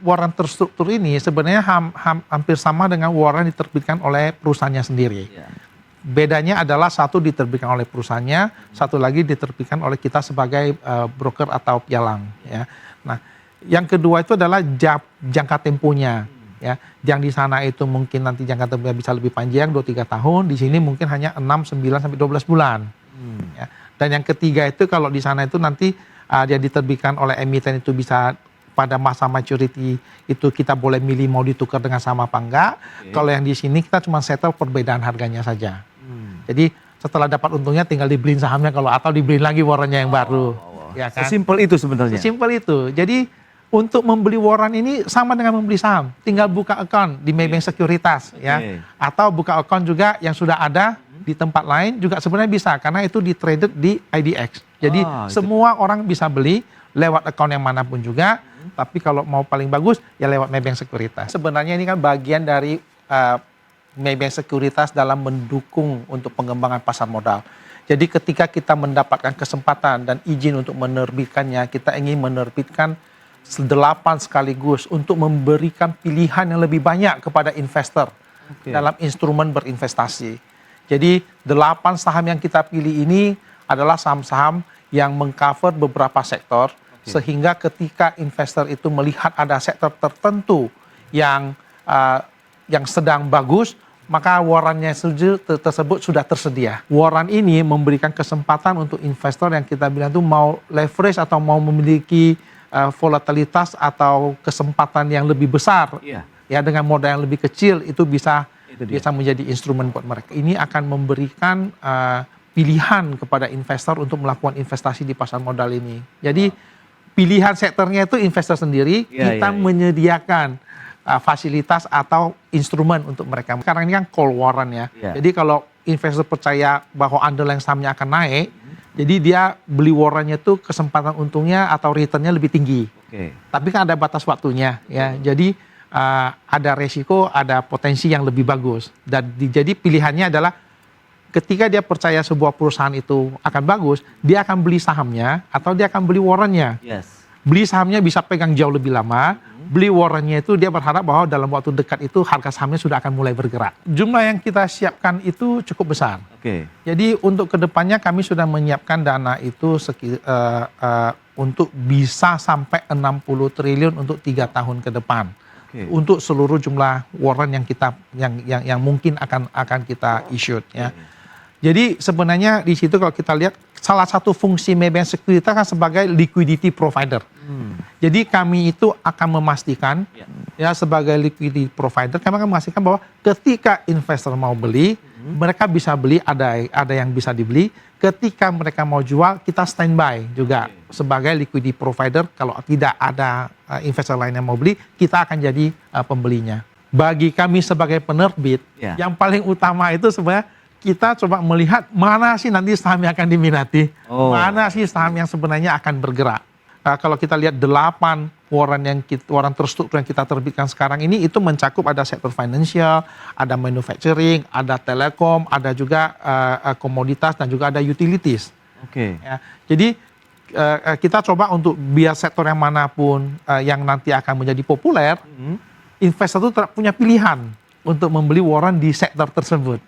Warrant terstruktur ini sebenarnya hampir sama dengan warrant diterbitkan oleh perusahaannya sendiri. Bedanya adalah satu diterbitkan oleh perusahaannya, satu lagi diterbitkan oleh kita sebagai broker atau pialang. Ya. Nah, yang kedua itu adalah jangka temponya. Ya, yang di sana itu mungkin nanti jangka temponya bisa lebih panjang, 2-3 tahun. Di sini mungkin hanya 6, 9 sampai 12 bulan. Ya. Dan yang ketiga itu kalau di sana itu nanti dia diterbitkan oleh emiten itu bisa pada masa maturity itu kita boleh milih mau ditukar dengan sama apa enggak. Kalau yang di sini kita cuma settle perbedaan harganya saja. Jadi setelah dapat untungnya tinggal dibeliin sahamnya kalau atau dibeliin lagi warrantnya yang baru. Ya kan? Sesimpel itu sebenarnya. Sesimpel itu. Jadi untuk membeli warrant ini sama dengan membeli saham. Tinggal buka account di Maybank Sekuritas ya. Atau buka account juga yang sudah ada di tempat lain juga sebenarnya bisa karena itu di traded di IDX. Jadi semua orang bisa beli lewat account yang manapun juga. Tapi kalau mau paling bagus ya lewat Maybank Sekuritas. Sebenarnya ini kan bagian dari Maybank Sekuritas dalam mendukung untuk pengembangan pasar modal. Jadi ketika kita mendapatkan kesempatan dan izin untuk menerbitkannya, kita ingin menerbitkan 8 sekaligus untuk memberikan pilihan yang lebih banyak kepada investor dalam instrumen berinvestasi. Jadi 8 saham yang kita pilih ini adalah saham-saham yang mengcover beberapa sektor. Sehingga ketika investor itu melihat ada sektor tertentu yang sedang bagus, maka warrantnya tersebut sudah tersedia. Warrant ini memberikan kesempatan untuk investor yang kita bilang itu mau leverage atau mau memiliki volatilitas atau kesempatan yang lebih besar, ya dengan modal yang lebih kecil itu bisa menjadi instrumen buat mereka. Ini akan memberikan pilihan kepada investor untuk melakukan investasi di pasar modal ini. Jadi pilihan sektornya itu investor sendiri, kita menyediakan fasilitas atau instrumen untuk mereka. Sekarang ini kan call warrant ya. Jadi kalau investor percaya bahwa underlying sahamnya akan naik, jadi dia beli warrantnya itu kesempatan untungnya atau returnnya lebih tinggi. Tapi kan ada batas waktunya ya. Jadi ada resiko, ada potensi yang lebih bagus. Dan jadi pilihannya adalah ketika dia percaya sebuah perusahaan itu akan bagus, dia akan beli sahamnya atau dia akan beli warrantnya. Beli sahamnya bisa pegang jauh lebih lama, beli warrantnya itu dia berharap bahwa dalam waktu dekat itu harga sahamnya sudah akan mulai bergerak. Jumlah yang kita siapkan itu cukup besar. Jadi untuk kedepannya kami sudah menyiapkan dana itu untuk bisa sampai 60 triliun untuk 3 tahun ke depan. Untuk seluruh jumlah warrant yang mungkin akan kita issue ya. Jadi sebenarnya di situ kalau kita lihat salah satu fungsi Maybank Sekuritas kan sebagai liquidity provider. Jadi kami itu akan memastikan ya sebagai liquidity provider kami akan memastikan bahwa ketika investor mau beli, mereka bisa beli, ada yang bisa dibeli. Ketika mereka mau jual, kita standby juga sebagai liquidity provider. Kalau tidak ada investor lain yang mau beli, kita akan jadi pembelinya. Bagi kami sebagai penerbit, yang paling utama itu sebenarnya kita coba melihat mana sih nanti saham yang akan diminati, mana sih saham yang sebenarnya akan bergerak. Kalau kita lihat 8 warrant terstruktur yang kita terbitkan sekarang ini itu mencakup ada sektor financial, ada manufacturing, ada telekom, ada juga komoditas dan juga ada utilities. Ya, jadi kita coba untuk biar sektor yang manapun yang nanti akan menjadi populer, investor itu punya pilihan untuk membeli warrant di sektor tersebut.